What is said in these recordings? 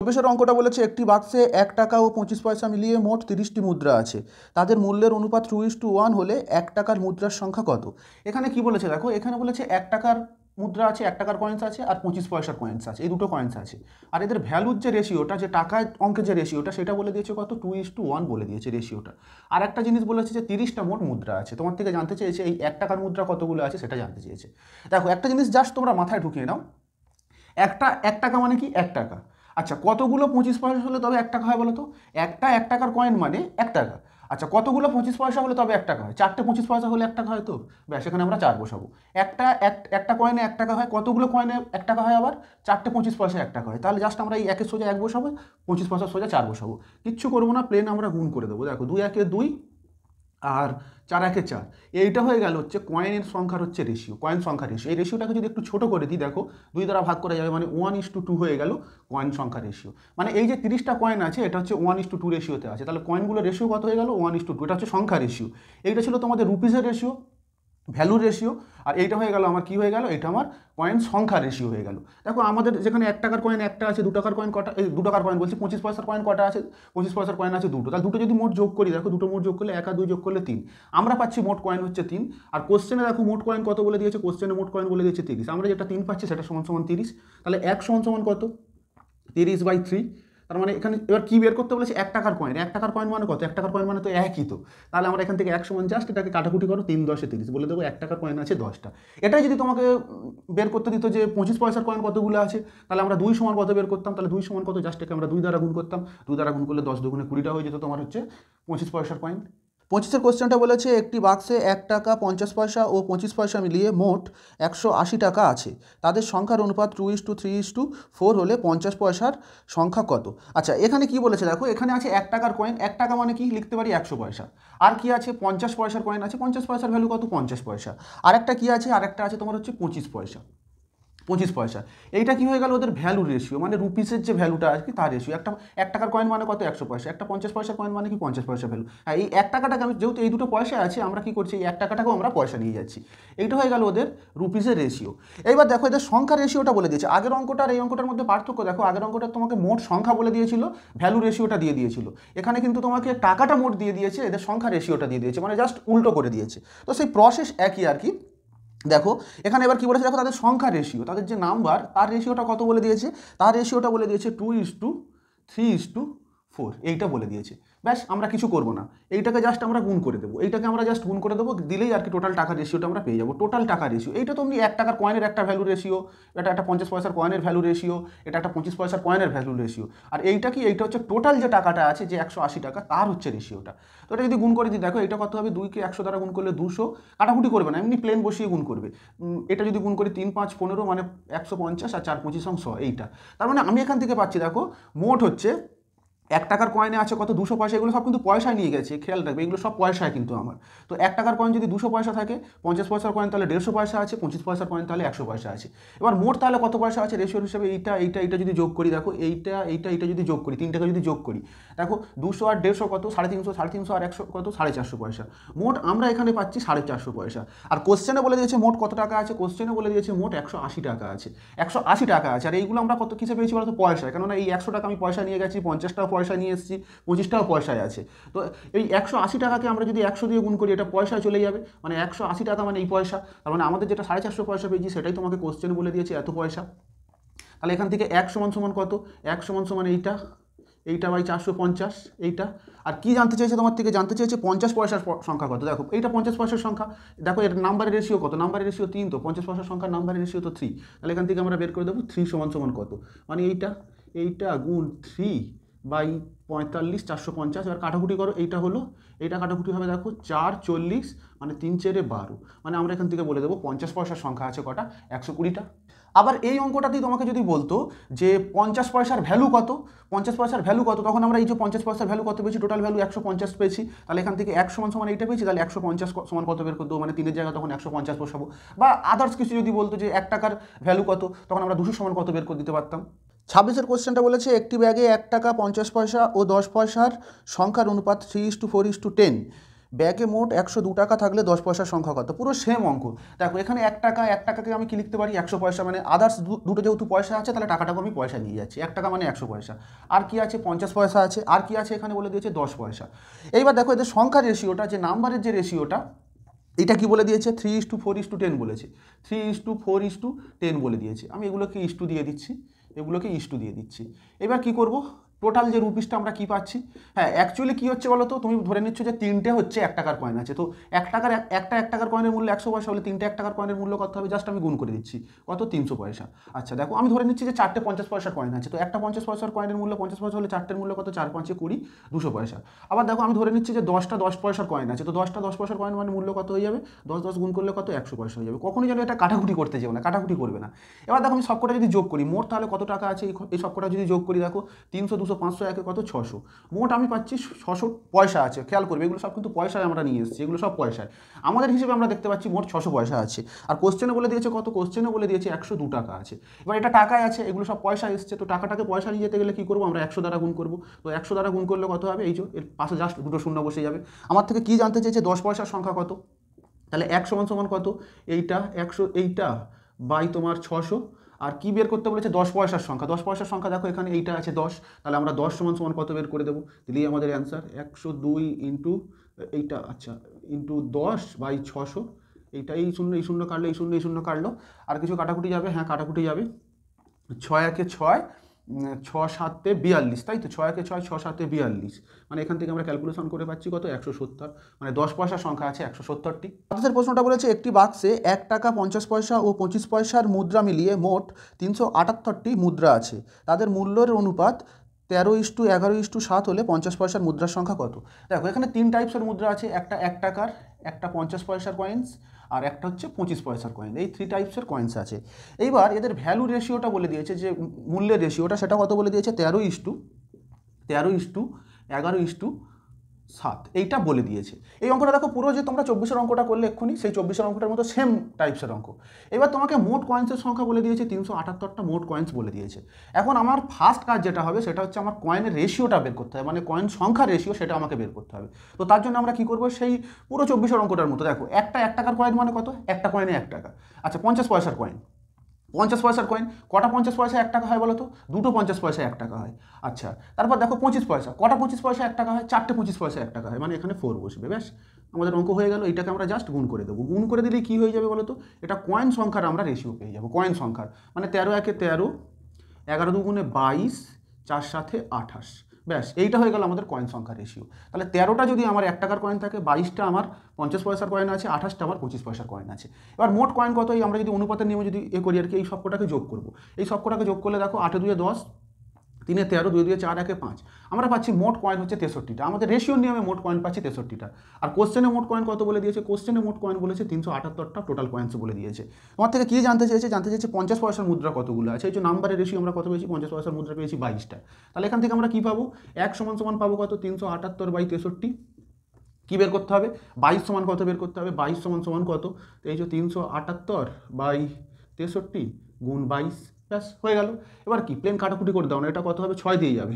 চব্বিশের অঙ্কটা বলেছে একটি বাক্সে 1 টাকা ও 25 পয়সা মিলিয়ে মোট 30টি মুদ্রা আছে, তাদের মূল্যের অনুপাত 2:1 হলে 1 টাকার মুদ্রার সংখ্যা কত? এখানে কি বলেছে দেখো, এখানে বলেছে 1 টাকার মুদ্রা আছে, 1 টাকার কয়েন্স আছে আর 25 পয়সার কয়েন্স আছে, এই দুটো কয়েন্স আছে। আর এদের ভ্যালুর যে রেশিওটা, যে টাকার অঙ্কের যে রেশিওটা, সেটা বলে দিয়েছে কত? 2:1 বলে দিয়েছে রেশিওটা। আর একটা জিনিস বলেছে যে 30টা মোট মুদ্রা আছে, তোমার থেকে জানতে চেয়েছে এই 1 টাকার মুদ্রা কতগুলো আছে সেটা জানতে চেয়েছে। দেখো একটা জিনিস জাস্ট তোমরা মাথায় ঢুকিয়ে নাও, 1 টাকা মানে কি? 1 টাকা। আচ্ছা, কতগুলো 25 পয়সা হলে তবে 1 টাকা হয় বলো তো? একটা 1 টাকার কয়েন মানে 1 টাকা। আচ্ছা, কতগুলো 25 পয়সা হলে তবে 1 টাকা হয়? 4টে 25 পয়সা হলে 1 টাকা হয় তো? ব্যাস, এখানে আমরা 4 বসাবো। একটা কয়েনে 1 টাকা হয়, কতগুলো কয়েনে 1 টাকা হয় আবার? 4টে 25 পয়সা 1 টাকা হয়। তাহলে জাস্ট আমরা এই 1-এর সোজা 1 বসাবো, 25 পয়সা সোজা 4 বসাবো। কিচ্ছু করবো না, প্লেন আমরা গুণ করে দেবো। দেখো 2-1-এ 2 আর 4-1-এ 4, এইটা হয়ে গেল হচ্ছে কয়েনের সংখ্যার হচ্ছে রেশিও, কয়েন সংখ্যার রেশিও। এই রেশিওটাকে যদি একটু ছোটো করে দিই, দেখো 2 দ্বারা ভাগ করে যাবে, মানে 1:2 হয়ে গেল কয়েন সংখ্যার রেশিও। মানে এই যে 30টা কয়েন আছে, এটা হচ্ছে 1:2 রেশিওতে আছে। তাহলে কয়েনগুলোর রেশিও কত হয়ে গেল? 1:2। এটা হচ্ছে সংখ্যা রেশিও। এইটা ছিল তোমাদের রুপিসের রেশিও, ভ্যালুর রেশিও। আর এইটা হয়ে গেল আমার কি হয়ে গেল? এটা আমার কয়েন সংখ্যা রেশিও হয়ে গেল। দেখো আমাদের যেখানে 1 টাকার কয়েন একটা আছে, 2 টাকার কয়েন কটা? এই 2 টাকার কয়েন বলছি, 25 পয়সার কয়েন কটা আছে? 25 পয়সার কয়েন আছে দুটো। তাহলে দুটো যদি মোট যোগ করি, দেখো দুটো মোট যোগ করলে 1 আর 2 যোগ করলে 3, আমরা পাচ্ছি মোট কয়েন হচ্ছে 3। আর কোশ্চেনে দেখো মোট কয়েন কত বলে দিয়েছে? কোশ্চেনে মোট কয়েন বলে দিয়েছে 30। আমরা যেটা 3 পাচ্ছি সেটা সমান সমান 30। তাহলে 1 সমান সমান কত? 30/3। তার মানে এখানে এবার কি বের করতে বলেছে? 1 টাকার কয়েন। 1 টাকার কয়েন মানে কত? 1 টাকার কয়েন মানে তো একই তো। তাহলে আমরা এখান থেকে 1 সমান জাস্ট এটাকে কাটাকুটি করো, 3×10 30 বলে দেবো 1 টাকার কয়েন আছে 10টা। এটাই যদি তোমাকে বের করতে দিত যে 25 পয়সার কয়েন কতগুলো আছে, তাহলে আমরা 2 সমান কত বের করতাম? তাহলে 2 সমান কত? জাস্ট একে আমরা 2 দ্বারা গুণ করতাম। 2 দ্বারা গুণ করলে 10 দুগুণে 20টা হয়ে যেত তোমার হচ্ছে 25 পয়সার কয়েন। 25-এর কোশ্চেনটা বলেছে একটি বাক্সে 1 টাকা 50 পয়সা ও 25 পয়সা মিলিয়ে মোট 180 টাকা আছে, তাদের সংখ্যার অনুপাত 2:3:4 হলে 50 পয়সার সংখ্যা কত? আচ্ছা, এখানে কি বলেছে দেখো, এখানে আছে 1 টাকার কয়েন। 1 টাকা মানে কি? লিখতে পারি 100 পয়সা। আর কি আছে? 50 পয়সার কয়েন আছে। 50 পয়সার ভ্যালু কত? 50 পয়সা। আরেকটা কি আছে? আরেকটা আছে তোমার হচ্ছে 25 পয়সা। 25 পয়সা। এইটা কি হয়ে গেল? ওদের ভ্যালু রেশিও, মানে রুপিসের যে ভ্যালুটা আছে তার রেশিও। একটা 1 টাকার কয়েন মানে কত? 100 পয়সা। একটা 50 পয়সার কয়েন মানে কি? 50 পয়সা ভ্যালু। আর এই 1 টাকাটাকে আমি, যেহেতু এই দুটো পয়সা আছে, আমরা কি করছি? এই 1 টাকাটাকেও আমরা পয়সা নিয়ে যাচ্ছি। এইটা হয়ে গেল ওদের রুপিসের রেশিও। এইবার দেখো এদের সংখ্যা রেশিওটা বলে দিয়েছে। আগের অঙ্কটা আর এই অঙ্কটার মধ্যে পার্থক্য দেখো, আগের অঙ্কটা তোমাকে মোট সংখ্যা বলে দিয়েছিল, ভ্যালু রেশিওটা দিয়ে দিয়েছিল। এখানে কিন্তু তোমাকে টাকাটা মোট দিয়ে দিয়েছে, এদের সংখ্যা রেশিওটা দিয়ে দিয়েছে, মানে জাস্ট উল্টো করে দিয়েছে। তো সেই প্রসেস একই আর কি। দেখো এখানে এবার কি বলেছে, দেখো তাদের সংখ্যা রেশিও, তাদের যে নাম্বার তার রেশিওটা কত বলে দিয়েছে? তার রেশিওটা বলে দিয়েছে 2:3:4, এইটা বলে দিয়েছে। ব্যাস, আমরা কিছু করবো না, এইটাকে জাস্ট আমরা গুণ করে দেবো, এইটাকে আমরা জাস্ট গুণ করে দেবো, দিলেই আর কি টোটাল টাকার রেশিওটা আমরা পেয়ে যাবো। টোটাল টাকার রেশিও এইটা তো এমনি 1 টাকার কয়েনের একটা ভ্যালু রেশিও, এটা একটা 50 পয়সার কয়েনের ভ্যালু রেশিও, এটা একটা 25 পয়সার কয়েনের ভ্যালু রেশিও। আর এইটা কি? এইটা হচ্ছে টোটাল যে টাকাটা আছে, যে 180 টাকা, তার হচ্ছে রেশিওটা। তো এটা যদি গুণ করে দিই, দেখো এটা কত হবে? 2কে 100 দ্বারা গুণ করলে 200, কাটাকুটি করবে না, এমনি প্লেন বসিয়ে গুণ করবে। এটা যদি গুণ করি 3×5 = 15, মানে 150, আর 4×25 = 100, এইটা। তার মানে আমি এখান থেকে পাচ্ছি, দেখো মোট হচ্ছে 1 টাকার কয়েনে আছে কত? 200 পয়সা। এগুলো সব কিন্তু পয়সায় নিয়ে গেছে, খেয়াল রাখবে, এগুলো সব পয়সায় কিন্তু আমার। তো 1 টাকার কয়েন যদি 200 পয়সা থাকে, 50 পয়সার কয়েন তাহলে 150 পয়সা আছে, 25 পয়সার কয়েন তাহলে 100 পয়সা আছে। এবার মোট তাহলে কত পয়সা আছে রেশিওর হিসাবে? এইটা যদি যোগ করি, দেখো এইটা যদি যোগ করি, তিনটাকে যদি যোগ করি, দেখো 200 আর 150 কত? 350, 350 আর 100 কত? 450 পয়সা। মোট আমরা এখানে পাচ্ছি 450 পয়সা। আর কোশ্চেনে বলে দিয়েছে মোট কত টাকা আছে? কোশ্চেনে বলে দিয়েছে মোট 180 টাকা আছে। 180 টাকা আছে। আর এইগুলো আমরা কত কিসে পেয়েছি বলতো? পয়সায়। কেননা এই 100 টাকা আমি পয়সা নিয়ে গেছি, 50টাও পয়সা নিয়ে এসেছি, 25টাও পয়সায় আছে। তো এই 180 টাকাকে আমরা যদি 100 দিয়ে গুণ করি, এটা পয়সায় চলে যাবে, মানে 180 টাকা মানে এই পয়সা। তার মানে আমাদের যেটা 450 পয়সা পেয়েছি, সেটাই তোমাকে কোশ্চেন বলে দিয়েছে এত পয়সা। তাহলে এখান থেকে 1 সমান সমান কত? 1 সমান সমান এইটা বাই 450, এইটা। আর কি জানতে চেয়েছে তোমার থেকে? জানতে চেয়েছে 50 পয়সার সংখ্যা কত। দেখো এইটা 50 পয়সার সংখ্যা, দেখো এর নাম্বারের রেশিও কত? নাম্বারের রেশিও 3, তো 50 পয়সার সংখ্যার নাম্বারের রেশিও তো 3। তাহলে এখান থেকে আমরা বের করে দেবো 3 সমান সমান কত, মানে এইটা গুণ 3/45, 450। এবার কাটাকুটি করো, এইটা হলো, এইটা কাটাকুটি হবে, দেখো 440, মানে 3×4=12। মানে আমরা এখান থেকে বলে দেবো 50 পয়সার সংখ্যা আছে কটা? 120টা। আবার এই অঙ্কটাতেই তোমাকে যদি বলতো যে 50 পয়সার ভ্যালু কত, 50 পয়সার ভ্যালু কত, তখন আমরা এই যে 50 পয়সার ভ্যালু কত পেয়েছি? টোটাল ভ্যালু 150 পেয়েছি। তাহলে এখান থেকে 1 সমান সমান এইটা পেয়েছি, তাহলে 150 সমান কত বের করে দেবো? মানে 3-এর জায়গায় তখন 150 বসাবো। বা আদার্স কিছু যদি বলতো যে 1 টাকার ভ্যালু কত, তখন আমরা 200 সমান কত বের করে দিতে পারতাম। 26-এর কোশ্চেনটা বলেছে একটি ব্যাগে 1 টাকা 50 পয়সা ও 10 পয়সার সংখ্যার অনুপাত 3:4:10 ব্যাগে মোট 102 টাকা থাকলে 10 পয়সার সংখ্যা কত? পুরো সেম অঙ্ক। দেখো এখানে 1 টাকা, 1 টাকাকে আমি কি লিখতে পারি? 100 পয়সা, মানে আদার্স দুটো যেহেতু পয়সা আছে তাহলে টাকাটাকে আমি পয়সা নিয়ে যাচ্ছি। 1 টাকা মানে 100 পয়সা। আর কি আছে? 50 পয়সা আছে। আর কি আছে? এখানে বলে দিয়েছে 10 পয়সা। এইবার দেখো এদের সংখ্যার রেশিওটা, যে নাম্বারের যে রেশিওটা, এটা কি বলে দিয়েছে? 3:4:10 বলেছে। 3:4:10 বলে দিয়েছে। আমি এগুলোকে ইস্টু দিয়ে দিচ্ছি, এগুলোকে ইস্টু দিয়ে দিচ্ছি। এবার কি করব? টোটাল যে রুপিসটা আমরা কি পাচ্ছি, হ্যাঁ অ্যাকচুয়ালি কী হচ্ছে বলো তো, তুমি ধরে নিচ্ছ যে 3টে হচ্ছে 1 টাকার কয়েন আছে, তো 1 টাকার একটা 1 টাকার কয়েনের মূল্য 100 পয়সা হলে 3টে 1 টাকার কয়েনের মূল্য কত হবে? জাস্ট আমি গুণ করে দিচ্ছি, কত? 300 পয়সা। আচ্ছা দেখো আমি ধরে নিচ্ছি যে 4টে 50 পয়সার কয়েন আছে, তো একটা 50 পয়সার কয়েনের মূল্য 50 পয়সা হলে 4টের মূল্য কত? 4 5 20, 200 পয়সা। আবার দেখো আমি ধরে নিচ্ছি যে 10টা 10 পয়সার কয়েন আছে, তো 10টা 10 পয়সার কয়েন মানে মূল্য কত হয়ে যাবে? 10 10 গুণ করলে কত? 100 পয়সা হয়ে যাবে। কখনই যেন এটা কাটাকুটি করতে যাবে না, কাটাকুটি করবে না। এবার দেখো আমি সবকটা যদি যোগ করি, মোট তাহলে কত টাকা আছে এই সবকটা যদি যোগ করি, দেখো 300 200 500 একে কত? 600। মোট আমি পাচ্ছি 600 পয়সা আছে। খেয়াল করবে এগুলো সব কিন্তু পয়সায় আমরা নিয়ে এসেছি, এগুলো সব পয়সায়। আমাদের হিসেবে আমরা দেখতে পাচ্ছি মোট 600 পয়সা আছে। আর কোশ্চেনে বলে দিয়েছে কত? কোশ্চেনে বলে দিয়েছে 102 টাকা আছে। এবার এটা টাকায় আছে, এগুলো সব পয়সা এসছে, তো টাকাটাকে পয়সা নিয়ে যেতে গেলে কী করবো? আমরা 100 দ্বারা গুণ করবো। তো 100 দ্বারা গুণ করলে কত হবে? এই যে এর পাশে জাস্ট দুটো শূন্য বসে যাবে। আমার থেকে কি জানতে চেয়েছে? 10 পয়সার সংখ্যা কত? তাহলে 1 সমান সমান কত? এইটা 100, এইটা বাই তোমার 600। আর কি বের করতে বলেছে? 10 পয়সার সংখ্যা। 10 পয়সার সংখ্যা দেখো এখানে এইটা আছে 10, তাহলে আমরা 10 সমান সমান কত বের করে দেবো? দিলেই আমাদের অ্যান্সার 102 ইন্টু এইটা, আচ্ছা ইন্টু 10/600। এইটা এই শূন্য কাটলো, এই শূন্য কাটলো। আর কিছু কাটাকুটি যাবে? হ্যাঁ কাটাকুটি যাবে। 6 একে 6, 6 7 42, তাই তো? 6 একে 6, 6 7 42, মানে এখান থেকে আমরা ক্যালকুলেশন করে পাচ্ছি কত? 170, মানে 10 পয়সার সংখ্যা আছে 170টি। আমাদের প্রশ্নটা বলেছে একটি বাক্সে 1 টাকা 50 পয়সা ও 25 পয়সার মুদ্রা মিলিয়ে মোট 378টি মুদ্রা আছে। তাদের মূল্যের অনুপাত 13:11:7 হলে 50 পয়সার মুদ্রার সংখ্যা কত? দেখো এখানে 3 টাইপসের মুদ্রা আছে, একটা 1 টাকার, একটা 50 পয়সার কয়েন্স, আর একটা হচ্ছে 25 পয়সার কয়েন। এই 3 টাইপসের কয়েন্স আছে। এইবার এদের ভ্যালু রেশিওটা বলে দিয়েছে, যে মূল্যের রেশিওটা সেটা কত বলে দিয়েছে? 13:11:7 এইটা বলে দিয়েছে। এই অঙ্কটা দেখো পুরো যে তোমরা 24-এর অঙ্কটা করলে এক্ষুনি, সেই 24-এর অঙ্কটার মতো সেম টাইপসের অঙ্ক। এবার তোমাকে মোট কয়েন্সের সংখ্যা বলে দিয়েছে 378টা মোট কয়েন্স বলে দিয়েছে। এখন আমার ফার্স্ট কাজ যেটা হবে সেটা হচ্ছে আমার কয়েনের রেশিওটা বের করতে হবে, মানে কয়েন সংখ্যার রেশিও সেটা আমাকে বের করতে হবে। তো তার জন্য আমরা কী করবো? সেই পুরো 24-এর অঙ্কটার মতো দেখো, একটা 1 টাকার কয়েন মানে কত? একটা কয়েনে 1 টাকা। আচ্ছা 50 পয়সার কয়েন, 50 পয়সার কয়েন, কটা 50 পয়সা 1 টাকা হয় বলো তো? দুটো 50 পয়সা 1 টাকা হয়। আচ্ছা তারপর দেখো 25 পয়সা, কটা 25 পয়সা 1 টাকা হয়? 4টে 25 পয়সা 1 টাকা হয়, মানে এখানে 4 বসবে। ব্যাস আমাদের অঙ্ক হয়ে গেল। এটাকে আমরা জাস্ট গুণ করে দেবো। গুণ করে দিলেই কী হয়ে যাবে বলো তো? এটা কয়েন সংখ্যার আমরা রেশিও পেয়ে যাবো, কয়েন সংখ্যার। মানে 13 একে 13, 11 দুগুণে 22, 4 7 28। ব্যাস এইটা হয়ে গেল আমাদের কয়েন সংখ্যার রেশিও। তাহলে 13টা যদি আমার 1 টাকার কয়েন থাকে, 22টা আমার 50 পয়সার কয়েন আছে, 28টা আমার 25 পয়সার কয়েন আছে। এবার মোট কয়েন কত? এই আমরা যদি অনুপাতের নিয়মে যদি করি আর কি, এই সবকটাকে যোগ করবো। এই সবকটাকে যোগ করলে দেখো 8 2 10, 3 13, 2 2 4 1 5, আমরা পাচ্ছি মোট কয়েন হচ্ছে 63টা। আমাদের রেশিওর নিয়মে মোট কয়েন পাচ্ছি 63টা। আর কোশ্চেনে মোট কয়েন কত বলে দিয়েছে? কোশ্চেনে মোট কয়েন বলেছে 378টা টোটাল কয়েন্স বলে দিয়েছে। তোমার থেকে কী জানতে চেয়েছে? জানতে চেয়েছে 50 পয়সার মুদ্রা কতগুলো আছে। এই যে নাম্বারের রেশিও আমরা কত পেয়েছি? 50 পয়সার মুদ্রা পেয়েছি 22টা। তাহলে এখান থেকে আমরা কী পাবো? 1 সমান সমান পাবো কত? 378/63। কী বের করতে হবে? 22 সমান কত বের করতে হবে? 22 সমান সমান কত? তো এই যে 378/63 গুণ 22, ব্যাস হয়ে গেল। এবার কি প্লেন কাটাকুটি করে দাও না, এটা কত হবে? 6 দিয়ে যাবে।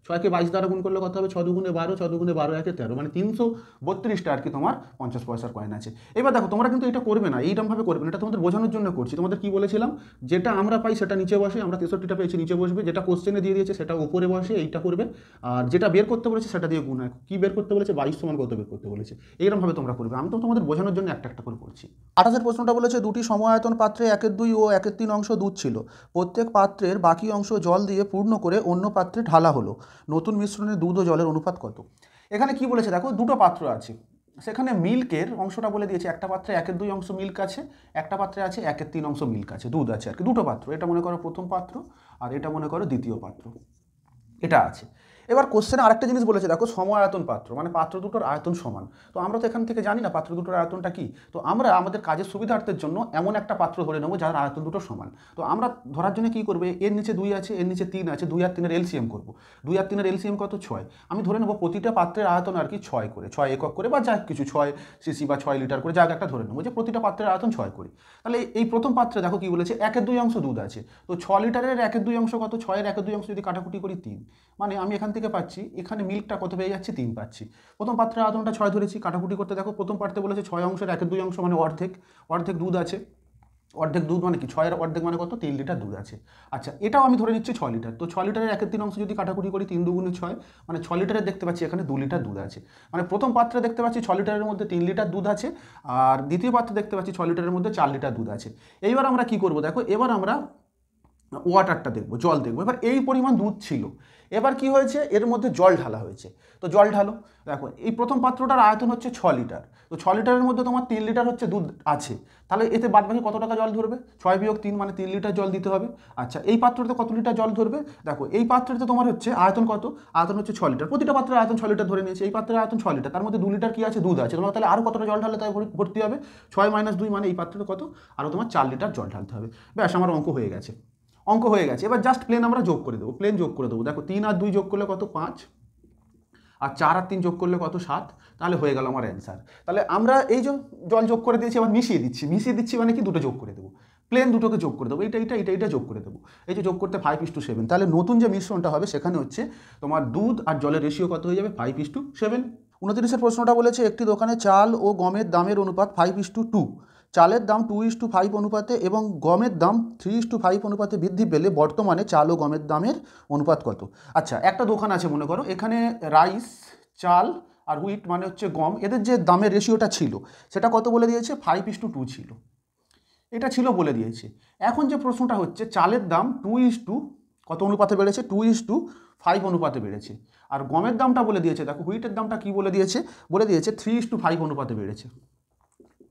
6কে 22 দ্বারা গুণ করলে কত হবে? 6 দুগুণে 12, 6 দুগুণে 12 একে 13, মানে 332টা আর কি তোমার 50 পয়সার কয়েন আছে। এবার দেখো তোমরা কিন্তু এটা করবে না, এইরকমভাবে করবে না, এটা তোমাদের বোঝানোর জন্য করছি। তোমাদের কি বলেছিলাম? যেটা আমরা পাই সেটা নিচে বসে, আমরা 63টা পেয়েছি নিচে বসবে, যেটা কোশ্চেনে দিয়ে দিয়েছে সেটা উপরে বসে, এইটা করবে। আর যেটা বের করতে বলেছে সেটা দিয়ে গুণ হয়। কী বের করতে বলেছে? 22 সমান কত বের করতে বলেছে। এইরকমভাবে তোমরা করবে, আমি তো তোমাদের বোঝানোর জন্য একটা একটা করে করছি। 28-এর প্রশ্নটা বলেছে দুটি সমআয়তন পাত্রে 1/2 ও 1/3 অংশ দুধ ছিল। প্রত্যেক পাত্রের বাকি অংশ জল দিয়ে পূর্ণ করে অন্য পাত্রে ঢালা হলো। নতুন মিশ্রণে দুধ ও জলের অনুপাত কত? এখানে কি বলেছে দেখো, দুটো পাত্র আছে, সেখানে মিল্কের অংশটা বলে দিয়েছে। একটা পাত্রে 1/2 অংশ মিল্ক আছে, একটা পাত্রে আছে 1/3 অংশ মিল্ক আছে, দুধ আছে আর কি। দুটো পাত্র, এটা মনে করো প্রথম পাত্র আর এটা মনে করো দ্বিতীয় পাত্র, এটা আছে। এবার কোশ্চেনে আরেকটা জিনিস বলেছে দেখো, সমআয়তন পাত্র, মানে পাত্র দুটোর আয়তন সমান। তো আমরা তো এখান থেকে জানি না পাত্র দুটোর আয়তনটা কি। তো আমরা আমাদের কাজের সুবিধার্থের জন্য এমন একটা পাত্র ধরে নেবো যার আয়তন দুটো সমান। তো আমরা ধরার জন্য কি করবে? এর নিচে 2 আছে, এর নিচে 3 আছে, 2 আর 3-এর এলসিএম করবো। 2 আর 3-এর এলসিএম কত? 6। আমি ধরে নেবো প্রতিটা পাত্রের আয়তন আর কি 6 করে, 6 একক করে, বা যা কিছু 6 সিসি বা 6 লিটার করে, যা একটা ধরে নেবো যে প্রতিটা পাত্রের আয়তন 6 করে। তাহলে এই প্রথম পাত্রে দেখো কি বলেছে, 1/2 অংশ দুধ আছে। তো 6 লিটারের 1/2 অংশ কত? 6-এর 1/2 অংশ যদি কাটাকুটি করি 3, মানে আমি এখান থেকে থেকে পাচ্ছি এখানে মিল্কটা কত পেয়ে যাচ্ছি 3 পাচ্ছি। প্রথম পাত্রের আয়তনটা 6 ধরেছি, কাটাকুটি করতে দেখো প্রথম পাত্রে বলেছে 6 অংশের 1/2 অংশ মানে অর্ধেক, অর্ধেক দুধ আছে। অর্ধেক দুধ মানে কি 6-এর অর্ধেক মানে কত 3 লিটার দুধ আছে। আচ্ছা এটাও আমি ধরে নিচ্ছি 6 লিটার, তো 6 লিটারের 1/3 অংশ যদি কাটাকুটি করি 3 দুগুণে 6 মানে 6 লিটারের দেখতে পাচ্ছি এখানে 2 লিটার দুধ আছে। মানে প্রথম পাত্রে দেখতে পাচ্ছি 6 লিটারের মধ্যে 3 লিটার দুধ আছে, আর দ্বিতীয় পাত্রে দেখতে পাচ্ছি 6 লিটারের মধ্যে 4 লিটার দুধ আছে। এইবার আমরা কি করব দেখো, এবার আমরা ওয়াটারটা দেখবো, জল দেখবো। এবার এই পরিমাণ দুধ ছিল, এবার কি হয়েছে এর মধ্যে জল ঢালা হয়েছে, তো জল ঢালো। দেখো এই প্রথম পাত্রটার আয়তন হচ্ছে 6 লিটার, তো 6 লিটারের মধ্যে তোমার 3 লিটার হচ্ছে দুধ আছে, তাহলে এতে বাদবাকি কত টাকা জল ধরবে, 6 বিয়োগ 3 মানে 3 লিটার জল দিতে হবে। আচ্ছা এই পাত্রতে কত লিটার জল ধরবে, দেখো এই পাত্রতে তোমার হচ্ছে আয়তন কত, আয়তন হচ্ছে 6 লিটার, প্রতিটা পাত্রের আয়তন 6 লিটার ধরে নিয়েছে, এই পাত্রের আয়তন 6 লিটার, তার মধ্যে 2 লিটার কি আছে দুধ আছে, তোমার তাহলে আরও কতটা জল ঢালে তাই ভর্তি হবে, 6 - 2 মানে এই পাত্রে কত, আরও তোমার 4 লিটার জল ঢালতে হবে। ব্যাস আমার অঙ্ক হয়ে গেছে, অঙ্ক হয়ে গেছে। এবার জাস্ট প্লেন আমরা যোগ করে দেবো, প্লেন যোগ করে দেবো। দেখো 3 আর 2 যোগ করলে কত 5, আর 4 আর 3 যোগ করলে কত 7, তাহলে হয়ে গেল আমার অ্যান্সার। তাহলে আমরা এই যে জল যোগ করে দিয়েছি, এবার মিশিয়ে দিচ্ছি মানে কি দুটো যোগ করে দেবো, প্লেন দুটোকে যোগ করে দেবো, এটা যোগ করে দেবো, এই যে যোগ করতে 5:7। তাহলে নতুন যে মিশ্রণটা হবে সেখানে হচ্ছে তোমার দুধ আর জলের রেশিও কত হয়ে যাবে 5:7। 29-এর প্রশ্নটা বলেছে একটি দোকানে চাল ও গমের দামের অনুপাত 5:2, চালের দাম 2:5 অনুপাতে এবং গমের দাম 3:5 অনুপাতে বৃদ্ধি পেলে বর্তমানে চাল ও গমের দামের অনুপাত কত। আচ্ছা একটা দোকান আছে মনে করো, এখানে রাইস, চাল আর হুইট মানে হচ্ছে গম, এদের যে দামের রেশিওটা ছিল সেটা কত বলে দিয়েছে 5:2 ছিল, এটা ছিল বলে দিয়েছে। এখন যে প্রশ্নটা হচ্ছে চালের দাম 2:, কত অনুপাতে বেড়েছে 2:5 অনুপাতে বেড়েছে, আর গমের দামটা বলে দিয়েছে, দেখো হুইটের দামটা কি বলে দিয়েছে 3:5 অনুপাতে বেড়েছে।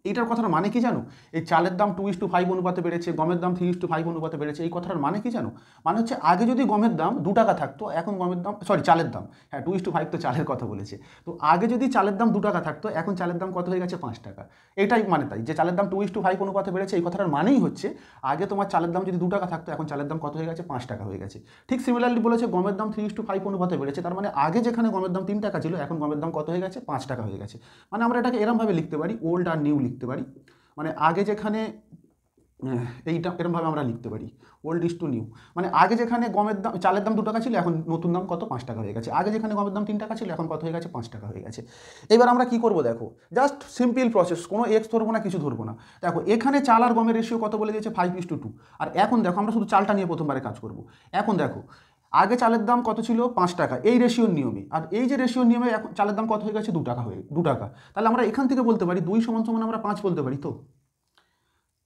এইটার কথার মানে কি জানো, এই চালের দাম 2:5 অনুপাতে বেড়েছে, গমের দাম 3:5 অনুপাতে বেড়েছে, এই কথাটার মানে কি জানো, মানে হচ্ছে আগে যদি গমের দাম 2 টাকা থাকতো, এখন গমের দাম চালের দাম, হ্যাঁ 2:5 তো চালের কথা বলেছে, তো আগে যদি চালের দাম 2 টাকা থাকতো, এখন চালের দাম কত হয়ে গেছে 5 টাকা। এটাই মানে তাই যে চালের দাম 2:5 অনুপাতে বেড়েছে, এই কথাটার মানেই হচ্ছে আগে তোমার চালের দাম যদি 2 টাকা থাকতো, এখন চালের দাম কত হয়ে গেছে 5 টাকা হয়ে গেছে। ঠিক সিমিলারলি বলেছে গমের দাম 3:5 অনুপাতে বেড়েছে, তার মানে আগে যেখানে গমের দাম 3 টাকা ছিল, এখন গমের দাম কত হয়ে গেছে 5 টাকা হয়ে গেছে। মানে আমরা এটাকে এরমভাবে লিখতে পারি, ওল্ড আর নিউ লিখতে পারি, মানে আগে যেখানে এইটা এরমভাবে আমরা লিখতে পারি ওল্ড ইজ টু নিউ, মানে আগে যেখানে গমের দাম চালের দাম 2 টাকা ছিল, এখন নতুন দাম কত 5 টাকা হয়ে গেছে, আগে যেখানে গমের দাম 3 টাকা ছিল, এখন কত হয়ে গেছে 5 টাকা হয়ে গেছে। এবার আমরা কি করব দেখো, জাস্ট সিম্পল প্রসেস, কোনো এক্স ধরবো না, কিছু ধরবো না। দেখো এখানে চাল আর গমের রেশিও কত বলে দিয়েছে 5:2, আর এখন দেখো আমরা শুধু চালটা নিয়ে প্রথমবারে কাজ করব। এখন দেখো আগে চালের দাম কত ছিল 5 টাকা এই রেশিওর নিয়মে, আর এই যে রেশিওর নিয়মে এখন চালের দাম কত হয়ে গেছে 2 টাকা হয়ে 2 টাকা, তাহলে আমরা এখান থেকে বলতে পারি 2 = আমরা 5 বলতে পারি। তো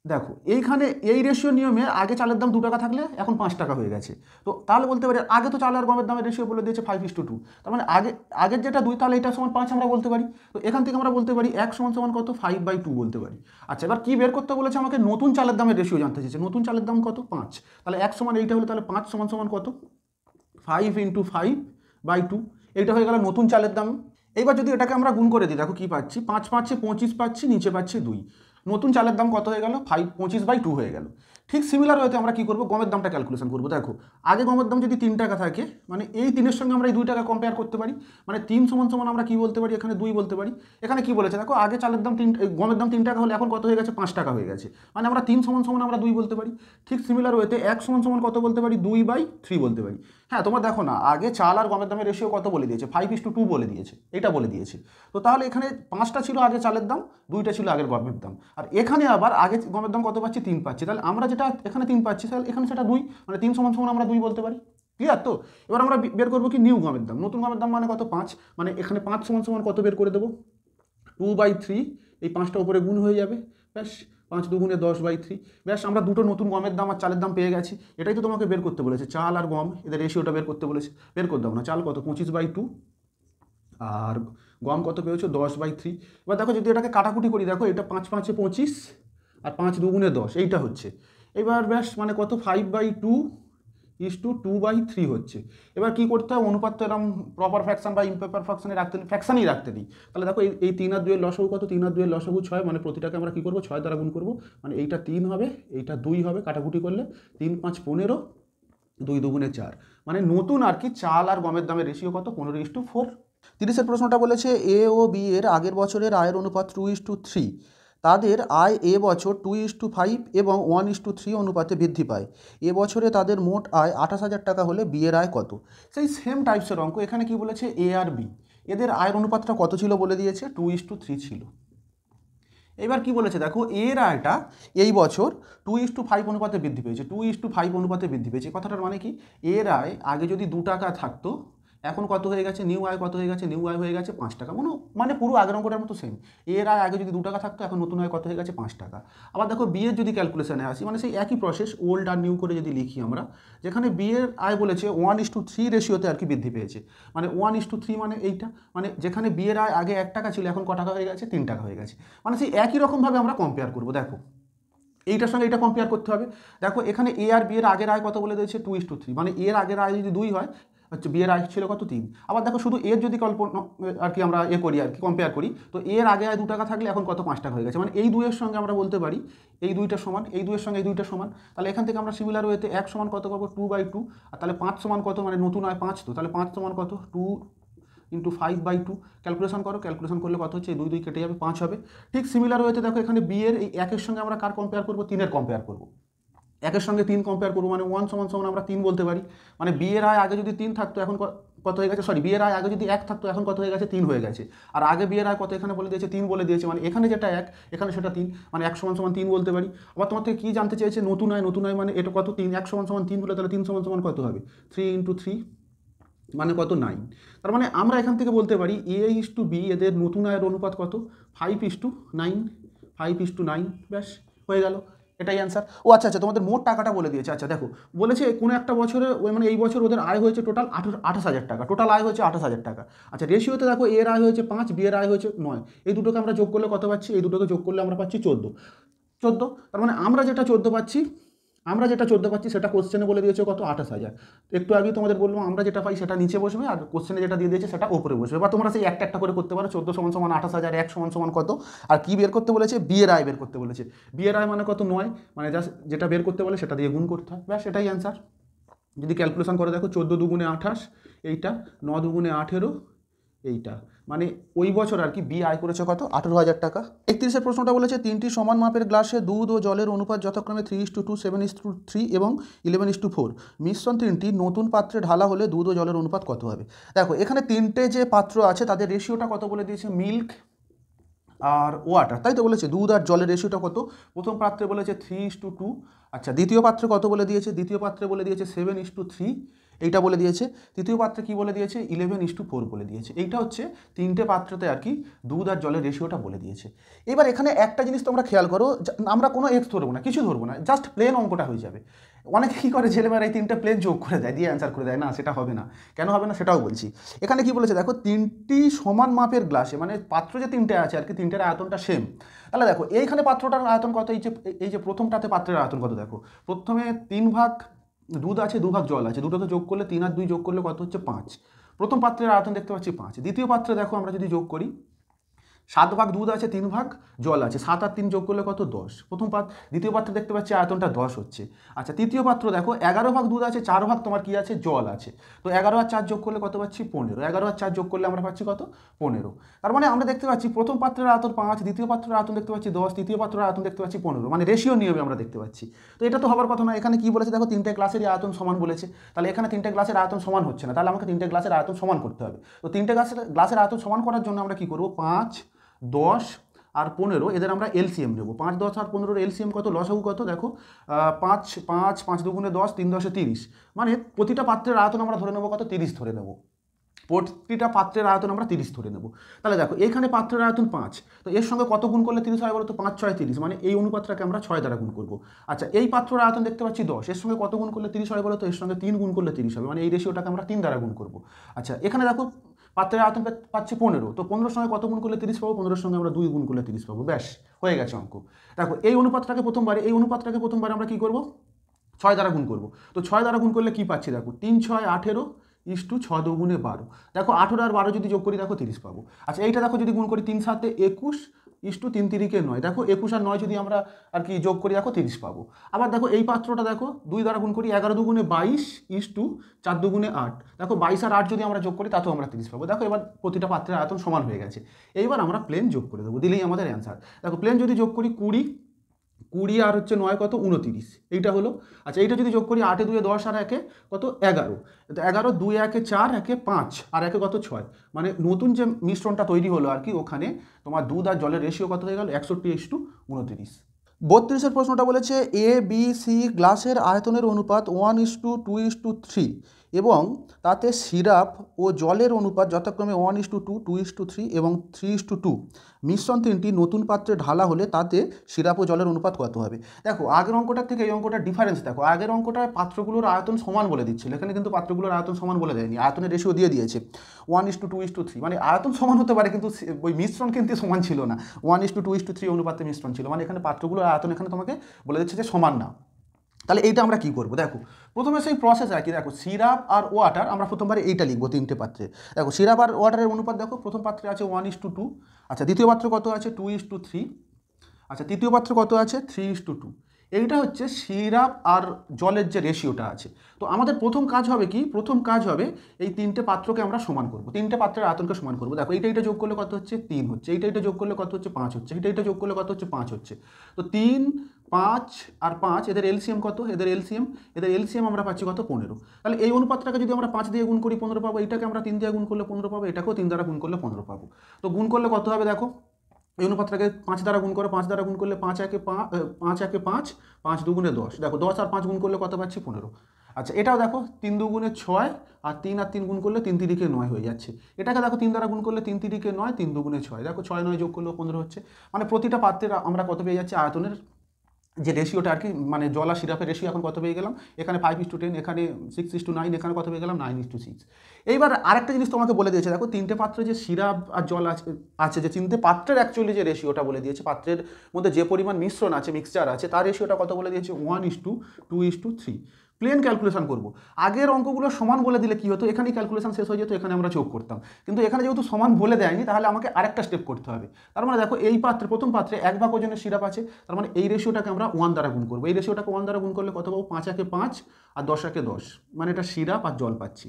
দেখো এইখানে এই রেশিও নিয়মে আগে চালের দাম 2 টাকা থাকলে এখন 5 টাকা হয়ে গেছে, তো তাহলে বলতে পারি আগে তো চাল আর গমের দামের রেশিও বলে দিয়েছে 5:2, তার মানে আগের যেটা 2 তাহলে এটা সমান 5 আমরা বলতে পারি। তো এখান থেকে আমরা বলতে পারি 1 = কত 5/2 বলতে পারি। আচ্ছা এবার কি বের করতে বলেছে আমাকে, নতুন চালের দামের রেশিও জানতে চেয়েছে, নতুন চালের দাম কত 5, তাহলে 1 সমান এইটা হলো, তাহলে 5 সমান কত 5 × 5/2, এইটা হয়ে গেল নতুন চালের দাম। এইবার যদি এটাকে আমরা গুণ করে দিই, দেখো কি পাচ্ছি 5 × 5 = 25 পাচ্ছি, নিচে পাচ্ছি 2, নতুন চালের দাম কত হয়ে গেল 25/2 হয়ে গেল। ঠিক সিমিলার হয়তো আমরা কি করব, গমের দামটা ক্যালকুলেশন করব। দেখো আগে গমের দাম যদি 3 টাকা থাকে, মানে এই 3-এর সঙ্গে আমরা এই 2 টাকা কম্পেয়ার করতে পারি, মানে 3 = আমরা কি বলতে পারি এখানে 2 বলতে পারি। এখানে কি বলেছে দেখো, আগে চালের দাম গমের দাম 3 টাকা হলে এখন কত হয়ে গেছে 5 টাকা হয়ে গেছে, মানে আমরা 3 = আমরা 2 বলতে পারি। ঠিক সিমিলার হইতে 1 = কত বলতে পারি 2/3 বলতে পারি। হ্যাঁ তোমরা দেখো না, আগে চাল আর গমের দামের রেশিও কত বলে দিয়েছে 5:2 বলে দিয়েছে, এটা বলে দিয়েছে। তো তাহলে এখানে 5টা ছিল আগে চালের দাম, 2টা ছিল আগের গমের দাম, আর এখানে আবার আগে গমের দাম কত পাচ্ছি 3 পাচ্ছি, তাহলে আমরা যেটা এখানে 3 পাচ্ছি তাহলে এখানে সেটা 2, মানে 3 = আমরা 2 বলতে পারি। ক্লিয়ার? তো এবার আমরা বের করবো কি নিউ গমের দাম, নতুন গমের দাম মানে কত 5, মানে এখানে 5 = কত বের করে দেবো 2/3, এই 5টা উপরে গুণ হয়ে যাবে, ব্যাস 5 × 2 = 10/3, ব্যাস আমরা দুটো নতুন গমের দাম আর চালের দাম পেয়ে গেছি। এটাই তো তোমাকে বের করতে বলেছে, চাল আর গম এদের রেশিওটা বের করতে বলেছে, বের করে দাও না। চাল কত 25/2 আর গম কত পেয়েছো 10/3। এবার দেখো যদি এটাকে কাটাকুটি করি, দেখো এটা 5 × 5 = 25 আর 5 × 2 = 10, এইটা হচ্ছে। এবার ব্যাস মানে কত 5/2 = 2/3 হচ্ছে। এবার কি করতে হবে, অনুপাত তো এরকম প্রপার ফ্র্যাকশন বা ইমপ্রপার ফ্র্যাকশনই রাখতে দিই। তাহলে দেখো এই 3 আর 2 এর লসাগু কত, 3 আর 2 এর লসাগু 6, মানে প্রতিটাকে আমরা কি করব 6 দ্বারা গুণ করব, মানে এইটা 3 হবে, এইটা 2 হবে, কাটাকুটি করলে 3 × 5 = 15, 2 × 2 = 4, মানে নতুন আর কি চাল আর গমের দামের রেশিও কত 15:4। 30-এর প্রশ্নটা বলেছে এ ও বি এর আগের বছরের আয়ের অনুপাত 2:3, তাদের আয় এ বছর 2:5 এবং 1:3 অনুপাতে বৃদ্ধি পায়। এ বছরে তাদের মোট আয় 28,000 টাকা হলে বি এর আয় কত? সেই সেম টাইপসের অঙ্ক এখানে কি বলেছে, এ আর বি এদের আয়ের অনুপাতটা কত ছিল বলে দিয়েছে, 2:3 ছিল। এবার কি বলেছে দেখো, এর আয়টা এই বছর 2:5 অনুপাতে বৃদ্ধি পেয়েছে, 2:5 অনুপাতে বৃদ্ধি পেয়েছে। কথাটার মানে কি, এর আয় আগে যদি 2 টাকা থাকতো, এখন কত হয়ে গেছে, নিউ আয় কত হয়ে গেছে, নিউ আয় হয়ে গেছে 5 টাকা। মানে পুরো আগের অঙ্কটার মতো সেম। এর আয় আগে যদি 2 টাকা থাকতো, এখন নতুন আয় কত হয়ে গেছে, 5 টাকা। আবার দেখো বি এর যদি ক্যালকুলেশনে আসি, মানে সেই একই প্রসেস, ওল্ড আর নিউ করে যদি লিখি আমরা, যেখানে বি এর আয় বলেছে 1:3 রেশিওতে আর কি বৃদ্ধি পেয়েছে। মানে 1:3 মানে এইটা, মানে যেখানে বি এর আয় আগে 1 টাকা ছিল, এখন ক টাকা হয়ে গেছে, 3 টাকা হয়ে গেছে। মানে সেই একই রকমভাবে আমরা কম্পেয়ার করবো। দেখো এইটার সঙ্গে এটা কম্পেয়ার করতে হবে। দেখো এখানে এ আর বি এর আগের আয় কত বলে দিয়েছে, 2:3, মানে এর আগের আয় যদি 2 হয়, হচ্ছে বি এর আয় ছিল কত, 3। আবার দেখো শুধু এর যদি আর কি আমরা করি আর কি কম্পেয়ার করি, তো এর আগে আয় 2 টাকা থাকলে এখন কত, 5 টাকা হয়ে গেছে। মানে এই দুইয়ের সঙ্গে আমরা বলতে পারি এই দুইটা সমান, এই দুইয়ের সঙ্গে এই দুইটা সমান। তাহলে এখান থেকে আমরা সিমিলার ওয়েতে 1 সমান কত পাবো, 2/2। আর তাহলে 5 সমান কত, মানে নতুন আয় 5, তো তাহলে 5 সমান কত, 2 × 5/2। ক্যালকুলেশন করো, ক্যালকুলেশন করলে কত হচ্ছে, 2 2 কেটে যাবে, 5 হবে। ঠিক সিমিলার ওয়েতে দেখো এখানে বি এর এই 1-এর সঙ্গে আমরা কার কম্পেয়ার করবো, 3-এর কম্পেয়ার করবো। 1-এর সঙ্গে 3 কম্পেয়ার করবো, মানে 1 সমান সমান আমরা 3 বলতে পারি। মানে বি এর আয় আগে যদি 3 থাকতো, এখন কত হয়ে গেছে, সরি বি এর আয় আগে যদি 1 থাকতো, এখন কত হয়ে গেছে, 3 হয়ে গেছে। আর আগে বি এর আয় কত এখানে বলে দিয়েছে, 3 বলে দিয়েছে। মানে এখানে যেটা 1, এখানে সেটা 3, মানে 1 সমান সমান 3 বলতে পারি। আবার তোমার থেকে কী জানতে চেয়েছে, নতুন আয়, নতুন আয় মানে এটা কত, 3, 1 সমান সমান 3 বলে, তাহলে 3 সমান সমান কত হবে, 3 × 3 মানে কত, 9। তার মানে আমরা এখান থেকে বলতে পারি A:B এদের নতুন আয়ের অনুপাত কত, 5:9, 5:9। ব্যাস হয়ে গেল, এটাই অ্যান্সার। ও আচ্ছা আচ্ছা, তোমাদের মোট টাকাটা বলে দিয়েছে। আচ্ছা দেখো, বলেছে কোনো একটা বছরে মানে এই বছর ওদের আয় হয়েছে টোটাল 28,000 টাকা, টোটাল আয় হয়েছে 28,000 টাকা। আচ্ছা রেশিওতে দেখো, এর আয় হয়েছে 5, বি এর আয় হয়েছে 9। এই দুটোকে আমরা যোগ করলে কত পাচ্ছি, এই দুটোকে যোগ করলে আমরা পাচ্ছি 14। তার মানে আমরা যেটা 14 পাচ্ছি সেটা কোশ্চেনে বলে দিয়েছে কত, 28,000। একটু আগে তোমাদের বললাম, আমরা যেটা পাই সেটা নিচে বসবে, আর কোশ্চেনে যেটা দিয়ে দিয়েছে সেটা উপরে বসবে। বা তোমরা সেই একটা একটা করে করতে পারো, 14 সমান সমান 28,000, 1 সমান সমান কত, আর কি বের করতে বলেছে, বি এর আয় বের করতে বলেছে। বি এর আয় মানে কত, 9, মানে জাস্ট যেটা বের করতে বলে সেটা দিয়ে গুণ করতে হয়, ব্যাস এটাই অ্যান্সার। যদি ক্যালকুলেশন করে দেখো, 14 দুগুণে 28 এইটা, 9 দুগুণে 18 এইটা, মানে ওই বছর আর কি বি আয় করেছে কত, 18,000 টাকা। 31-এর প্রশ্নটা বলেছে, 3টি সমান মাপের গ্লাসে দুধ ও জলের অনুপাত যথাক্রমে 3:2, 7:3 এবং 11:4। মিশ্রণ 3টি নতুন পাত্রে ঢালা হলে দুধ ও জলের অনুপাত কত হবে? দেখো এখানে 3টে যে পাত্র আছে তাদের রেশিওটা কত বলে দিয়েছে, মিল্ক আর ওয়াটার, তাই তো বলেছে দুধ আর জলের রেশিওটা কত। প্রথম পাত্রে বলেছে 3:2। আচ্ছা দ্বিতীয় পাত্রে কত বলে দিয়েছে, দ্বিতীয় পাত্রে বলে দিয়েছে 7:3, এইটা বলে দিয়েছে। তৃতীয় পাত্রে কি বলে দিয়েছে, 11:4 বলে দিয়েছে। এইটা হচ্ছে 3টে পাত্রতে আর কি দুধ আর জলের রেশিওটা বলে দিয়েছে। এবার এখানে একটা জিনিস তোমরা খেয়াল করো, আমরা কোনো এক্স ধরবো না, কিছু ধরবো না, জাস্ট প্লেন অঙ্কটা হয়ে যাবে। অনেকে কী করে, ছেলেমেয়েরা এই 3টে প্লেন যোগ করে দেয়, দিয়ে অ্যান্সার করে দেয়, না সেটা হবে না। কেন হবে না সেটাও বলছি। এখানে কি বলেছে দেখো, 3টি সমান মাপের গ্লাসে, মানে পাত্র যে 3টে আছে আর কি, 3টের আয়তনটা সেম। তাহলে দেখো এইখানে পাত্রটার আয়তন কত, এই যে প্রথমটাতে পাত্রের আয়তন কত, দেখো প্রথমে 3 ভাগ দুধ আছে, 2 ভাগ জল আছে, দুটোতে যোগ করলে 3 আর 2 যোগ করলে কত হচ্ছে, 5। প্রথম পাত্রের আয়তন দেখতে পাচ্ছি 5। দ্বিতীয় পাত্রে দেখো আমরা যদি যোগ করি, 7 ভাগ দুধ আছে, 3 ভাগ জল আছে, 7 আর 3 যোগ করলে কত, 10। দ্বিতীয় পাত্রে দেখতে পাচ্ছি আয়তনটা 10 হচ্ছে। আচ্ছা তৃতীয় পাত্র দেখো, 11 ভাগ দুধ আছে, 4 ভাগ তোমার কি আছে, জল আছে। তো 11 আর 4 যোগ করলে কত পাচ্ছি, 15। 11 আর 4 যোগ করলে আমরা পাচ্ছি কত, 15। তার মানে আমরা দেখতে পাচ্ছি প্রথম পাত্রের আয়তন 5, দ্বিতীয় পাত্রের আয়তন দেখতে পাচ্ছি 10, তৃতীয় পাত্রের আয়তন দেখতে পাচ্ছি 15, মানে রেশিও নিয়মে আমরা দেখতে পাচ্ছি। তো এটা তো হবার কথা না। এখানে কি বলেছে দেখো, 3টে গ্লাসের আয়তন সমান বলেছে, তাহলে এখানে 3টে গ্লাসের আয়তন সমান হচ্ছে না, তাহলে আমাকে 3টে গ্লাসের আয়তন সমান করতে হবে। তো 3টে গ্লাসের আয়তন সমান করার জন্য আমরা কি করব, 5, 10 আর 15 এদের আমরা এলসিএম নেব। 5, 10 আর 15 এলসিএম কত, লসাগু কত, দেখো 5 দুগুণে 10, 3 10 30, মানে প্রতিটা পাত্রের আয়তন আমরা ধরে নেবো কত, 30 ধরে নেব। প্রতিটা পাত্রের আয়তন আমরা 30 ধরে নেব। তাহলে দেখো এখানে পাত্রের আয়তন 5, তো এর সঙ্গে কত গুণ করলে 30 হয় বলো তো, 5 6 30, মানে এই অনুপাতটাকে আমরা 6 দ্বারা গুণ করব। আচ্ছা এই পাত্রের আয়তন দেখতে পাচ্ছি 10, এর সঙ্গে কত গুণ করলে 30 হয় বলো তো, এর সঙ্গে 3 গুণ করলে 30 হবে, মানে এই রেশিওটাকে আমরা 3 দ্বারা গুণ করব। আচ্ছা এখানে দেখো পাত্রের আয়তন পাচ্ছি 15, তো 15 সঙ্গে কত গুণ করলে 30 পাবো, 15 সঙ্গে আমরা 2 গুণ করলে 30 পাবো, ব্যাস হয়ে গেছে অঙ্ক। দেখো এই অনুপাতটাকে প্রথমবারে আমরা কি করব, 6 দ্বারা গুণ করব। তো 6 দ্বারা গুণ করলে কি পাচ্ছি, দেখো 3 6 18 6 দুগুণে 12। দেখো 18 আর 12 যদি যোগ করি দেখো 30 পাবো। আচ্ছা এইটা দেখো যদি গুণ করি 3 7 21 ইস্টু 3 তিরিকে 9, দেখো 21 আর 9 যদি আমরা আর কি যোগ করি দেখো 30 পাবো। আবার দেখো এই পাত্রটা দেখো 2 দ্বারা গুণ করি, 11 দুগুণে 22 ইস্টু 4 দুগুণে 8, দেখো 22 আর 8 যদি আমরা যোগ করি তাতেও আমরা 30 পাবো। দেখো এবার প্রতিটা পাত্রের আয়তন সমান হয়ে গেছে। এইবার আমরা প্লেন যোগ করে দেবো, দিলেই আমাদের অ্যান্সার। দেখো প্লেন যদি যোগ করি 20 আর হচ্ছে 9 কত 29, এইটা হলো। আচ্ছা এইটা যদি যোগ করি 8 এ 2 10 আর 1 কত 11, তো 11 2 1 4 1 5 আর 1 কত 6, মানে নতুন যে মিশ্রণটা তৈরি হলো আর কি ওখানে তোমার দুধ আর জলের রেশিও কত হয়ে গেল 61:29। 32-এর প্রশ্নটা বলেছে এ বি সি গ্লাসের আয়তনের অনুপাত 1:2:3 এবং তাতে সিরাপ ও জলের অনুপাত যথাক্রমে 1:2, 2:3 এবং 3:2। মিশ্রণ তিনটি নতুন পাত্রে ঢালা হলে তাতে সিরাপ ও জলের অনুপাত কত হবে। দেখো আগের অঙ্কটার থেকে এই অঙ্কটার ডিফারেন্স দেখো, আগের অঙ্কটায় পাত্রগুলোর আয়তন সমান বলে দিচ্ছিল, এখানে কিন্তু পাত্রগুলোর আয়তন সমান বলে দেয়নি, আয়তনের রেশিও দিয়ে দিয়েছে 1:2:3, মানে আয়তন সমান হতে পারে কিন্তু ওই মিশ্রণ কিন্তু সমান ছিল না, 1:2:3 অনুপাতে মিশ্রণ ছিল, মানে এখানে পাত্রগুলোর আয়তন এখানে তোমাকে বলে দিচ্ছে যে সমান না। তাহলে এইটা আমরা কি করব, দেখো প্রথমে সেই প্রসেস আর কি, দেখো সিরাপ আর ওয়াটার আমরা প্রথমবারে এইটা লিখবো তিনটে পাত্রে। দেখো সিরাপ আর ওয়াটারের অনুপাত দেখো প্রথম পাত্রে আছে 1:2, আচ্ছা দ্বিতীয় পাত্র কত আছে 2:3, আচ্ছা তৃতীয় পাত্র কত আছে 3:2। এইটা হচ্ছে সিরাপ আর জলের যে রেশিওটা আছে। তো আমাদের প্রথম কাজ হবে কি, প্রথম কাজ হবে এই তিনটে পাত্রকে আমরা সমান করব, তিনটে পাত্রের আয়তনকে সমান করব। দেখো এইটা যোগ করলে কত হচ্ছে 3 হচ্ছে, এইটা যোগ করলে কত হচ্ছে 5 হচ্ছে, এইটা যোগ করলে কত হচ্ছে 5 হচ্ছে। তো 3 5 আর 5 এদের এলসিএম কত, এদের এলসিএম আমরা পাচ্ছি কত 15। তাহলে এই অনুপাতটাকে যদি আমরা 5 দিয়ে গুণ করি 15 পাবো, এইটাকে আমরা 3 দিয়ে গুণ করলে 15 পাবো, এটাকেও 3 দ্বারা গুণ করলে 15 পাবো। তো গুণ করলে কত হবে দেখো, এই অনুপাতটাকে 5 দ্বারা গুণ করে, 5 দ্বারা গুণ করলে 5 একে 5, 5 দুগুণে 10, দেখো 10 আর 5 গুণ করলে কত পাচ্ছি 15। আচ্ছা এটাও দেখো 3 দুগুণে 6 আর 3 গুণ করলে 3 তিরিকে 9 হয়ে যাচ্ছে। এটাকে দেখো 3 দ্বারা গুণ করলে 3 তিরিকে 9, 3 দুগুণে 6, দেখো 6 9 যোগ করলেও 15 হচ্ছে। মানে প্রতিটা পাত্রের আমরা কত পেয়ে যাচ্ছি আয়তনের যে রেশিওটা আর কি, মানে জল আর সিরাপের রেশিও এখন কত পেয়ে গেলাম, এখানে 5:10, এখানে 6:9, এখানে কত পেয়ে গেলাম 9:6। এইবার আরেকটা জিনিস তোমাকে বলে দিয়েছে, দেখো তিনটে পাত্রে যে সিরাপ আর জল আছে যে তিনটে পাত্রের অ্যাকচুয়ালি যে রেশিওটা বলে দিয়েছে, পাত্রের মধ্যে যে পরিমাণ মিশ্রণ আছে মিক্সচার আছে তার রেশিওটা কত বলে দিয়েছে 1:2:3। প্লেন ক্যালকুলেশন করব, আগের অঙ্কগুলো সমান বলে দিলে কি হতো, এখানেই ক্যালকুলেশন শেষ হয়ে যেত, এখানে আমরা যোগ করতাম, কিন্তু এখানে যেহেতু সমান বলে দেয়নি তাহলে আমাকে আরেকটা স্টেপ করতে হবে। তার মানে দেখো এই পাত্রে প্রথম পাত্রে 1 ভাগ ওজনের সিরাপ আছে, তার মানে এই রেশিওটাকে আমরা 1 দ্বারা গুণ করবো, এই রেশিওটাকে 1 দ্বারা গুণ করলে কত পাবো 5 একে 5 আর 10 একে 10, মানে এটা সিরাপ আর জল পাচ্ছি,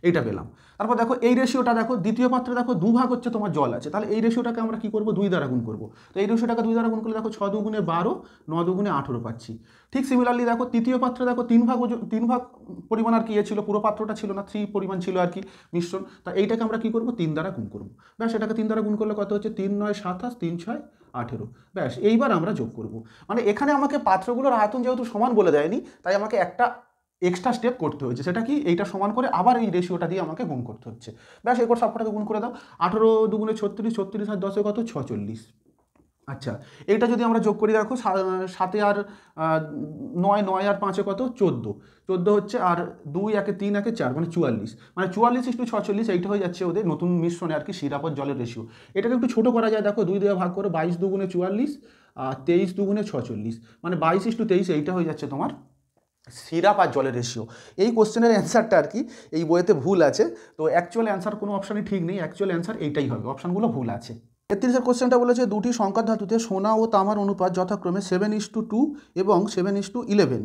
এইটা পেলাম। তারপর দেখো এই রেশিওটা দেখো দ্বিতীয় পাত্রে দেখো 2 ভাগ হচ্ছে তোমার জল আছে, তাহলে এই রেশিওটাকে আমরা কি করব 2 দ্বারা গুণ করব। তো এই রেশিওটাকে 2 দ্বারা গুণ করলে দেখো 6 দুগুণে 12, 9 দুগুণে 18 পাচ্ছি। ঠিক সিমিলারলি দেখো তৃতীয় পাত্রে দেখো 3 ভাগ পরিমাণ আর কি ছিল, পুরো পাত্রটা ছিল না, 3 পরিমাণ ছিল আর কি মিশ্রণ, তা এইটাকে আমরা কি করব 3 দ্বারা গুণ করব। ব্যাস এটাকে 3 দ্বারা গুণ করলে কত হচ্ছে 3 9 27, 3 6 18, ব্যাস এইবার আমরা যোগ করব। মানে এখানে আমাকে পাত্রগুলোর আয়তন যেহেতু সমান বলে দেয়নি তাই আমাকে একটা এক্সট্রা স্টেপ করতে হয়েছে, সেটা কি এইটা সমান করে আবার এই রেশিওটা দিয়ে আমাকে গুণ করতে হচ্ছে। ব্যাস এরপর সবটাকে গুণ করে দাও, 18 দুগুণে 36, 36 আর 10 কত 46। আচ্ছা এইটা যদি আমরা যোগ করি দেখো 7 আর 9, 9 আর 5 কত 14, 14 হচ্ছে, আর 2 একে 3 একে 4, মানে 44, মানে 44:46 এইটা হয়ে যাচ্ছে ওদের নতুন মিশ্রণে আর কি সিরাপ আর জলের রেশিও। এটাকে একটু ছোটো করা যায়, দেখো 2 দিয়ে ভাগ করে 22 দুগুণে 44 আর 23 দুগুণে 46, মানে 22:23 এইটা হয়ে যাচ্ছে তোমার সিরাপ আর জলের রেশিও। এই কোশ্চেনের অ্যান্সারটা আর কি এই বইয়েতে ভুল আছে, তো অ্যাকচুয়াল অ্যান্সার কোনো অপশানই ঠিক নেই, অ্যাকচুয়াল অ্যান্সার এইটাই হবে, অপশানগুলো ভুল আছে। 33-এর কোশ্চেনটা বলেছে দুটি সংকর ধাতুতে সোনা ও তামার অনুপাত যথাক্রমে 7:2 এবং 7:11।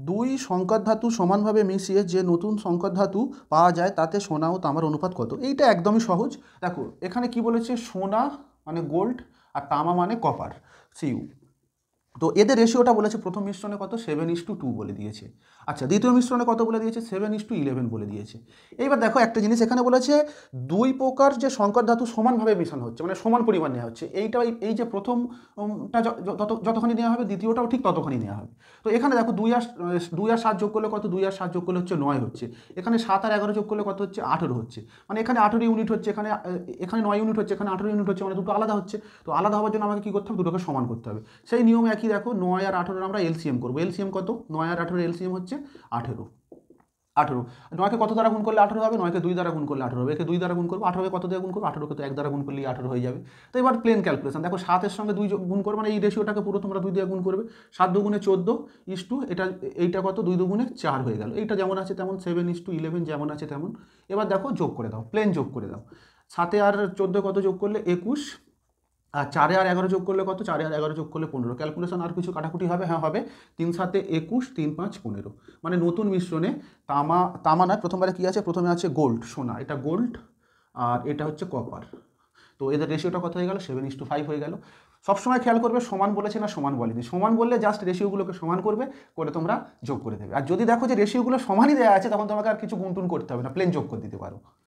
দুই সংকর ধাতু সমানভাবে মিশিয়ে যে নতুন সংকর ধাতু পাওয়া যায় তাতে সোনা ও তামার অনুপাত কত। এইটা একদমই সহজ, দেখো এখানে কি বলেছে সোনা মানে গোল্ড আর তামা মানে কপার সিইউ, তো এদের রেশিওটা বলেছে প্রথম মিশ্রণে কত 7:2 বলে দিয়েছে। আচ্ছা দ্বিতীয় মিশ্রণে কত বলে দিয়েছে 7:11 বলে দিয়েছে। এইবার দেখো একটা জিনিস এখানে বলেছে দুই প্রকার যে সংকর ধাতু সমানভাবে মেশানো হচ্ছে, মানে সমান পরিমাণ নেওয়া হচ্ছে, এই যে প্রথমটা যতখানি নেওয়া হবে দ্বিতীয়টাও ঠিক ততখানি নেওয়া হবে। তো এখানে দেখো 2 আর 7 যোগ করলে কত, 2 আর 7 যোগ করলে হচ্ছে 9 হচ্ছে, এখানে 7 আর 11 যোগ করলে কত হচ্ছে 18 হচ্ছে, মানে এখানে 18 ইউনিট হচ্ছে, এখানে 9 ইউনিট হচ্ছে, এখানে 18 ইউনিট হচ্ছে, মানে দুটো আলাদা হচ্ছে। তো আলাদা হওয়ার জন্য আমাকে কী করতে হবে, দুটোকে সমান করতে হবে। সেই নিয়মে একই দেখো 9 আর 18 আমরা এলসিএম করবো, এলসিএম কত 9 আর 18 এলসিএম হচ্ছে 18, 9কে কত দ্বারা গুণ করলে 18 হবে, 9কে 2 দ্বারা গুণ করলে 18 হবে, একে 2 দ্বারা গুণ করবো, 18কে কত দিয়ে গুণ করবো 18কে তো 1 দ্বারা গুণ করলেই 18 হয়ে যাবে। তো এবার প্লেন ক্যালকুলেশন দেখো 7-এর সঙ্গে 2 গুণ করবে, মানে এই রেশিওটাকে পুরো তোমরা 2 দিয়ে গুণ করবে, 7 দুগুণে 14 এইটা কত 2 দুগুণে 4 হয়ে গেল, এইটা যেমন আছে তেমন 7:11 যেমন আছে তেমন। এবার দেখো যোগ করে দাও, প্লেন যোগ করে দাও, 7 আর 14 কত যোগ করলে 21 আর 4 আর 11 যোগ করলে কত? 4 আর 11 যোগ করলে 15। ক্যালকুলেশন আর কিছু কাটাকুটি হবে? হ্যাঁ হবে। 3 7 21, 3 5 15। মানে নতুন মিশ্রণে তামা না, প্রথমবারে কি আছে? প্রথমে আছে গোল্ড, সোনা, এটা গোল্ড, আর এটা হচ্ছে কপার। তো এদের রেশিওটা কত হয়ে গেল? 7:5 হয়ে গেল। সবসময় খেয়াল করবে সমান বলেছে না সমান বলেনি। সমান বললে জাস্ট রেশিওগুলোকে সমান করবে, করে তোমরা যোগ করে দেবে। আর যদি দেখো যে রেশিওগুলো সমানই দেওয়া আছে, তখন তোমাকে আর কিছু গুণটুন করতে হবে না, প্লেন যোগ করে দিতে পারো।